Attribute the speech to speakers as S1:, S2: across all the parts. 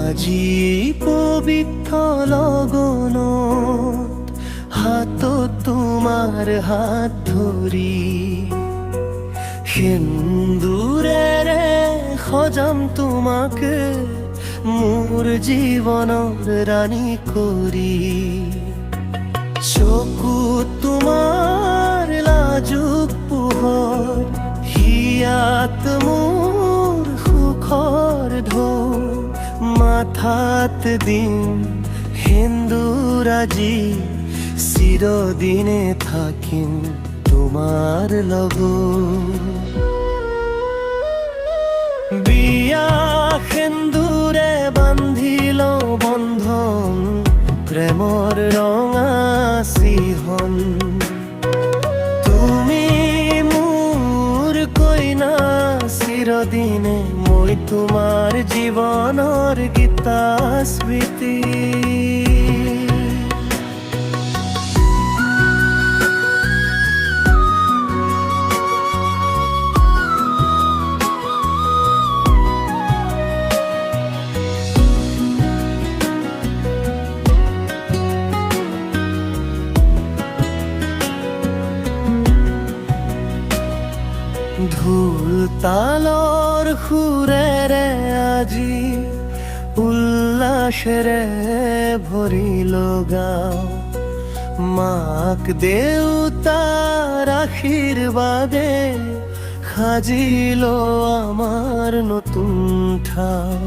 S1: আজি পবিত্ৰ লগনত হাতত তোমাৰ হাত ধৰি সেন্দুৰেৰে সজাম তোমাকে মোৰ জীৱনৰ ৰাণী কৰি। চকুত তোমাৰ লাজুক পোহৰ, হিয়াত মোৰ সুখৰ ঢৌ, মাথাত দিম সেন্দুৰ আজি, চিৰদিনে থাকিম তোমাৰ লগত। বিয়া সেন্দুৰে বান্ধি লওঁ বন্ধন, প্ৰেমৰ ৰঙা চিহন। তুমি মোৰ কইনা চিৰদিনে, মই তোমাৰ জীৱনৰ গীতা স্মৃতি। ঢোল তালৰ সুৰেৰে আজি উল্লাসেৰে ভৰি লগাও, মাক দেউতাৰ আশীৰ্বাদে সাজিল আমাৰ নতুন ঠাও।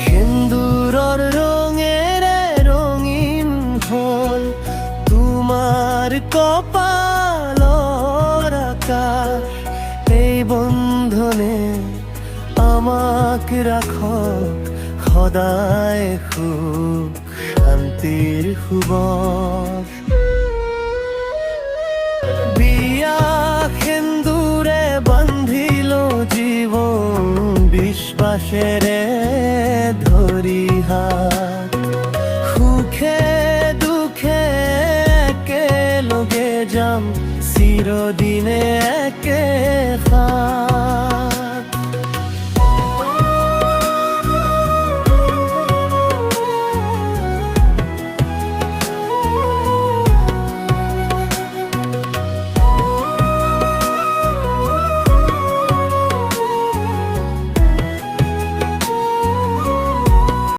S1: সেন্দুৰৰ ৰঙেৰে ৰঙীন হ'ল তোমাৰ কপালৰ আকাশ, এই বন্ধনে আমাক ৰাখক সদায় সুখ শান্তিৰ সুবাস। বিয়া সেন্দুৰে বান্ধিল জীৱন, বিশ্বাসেৰে ধৰি হাত।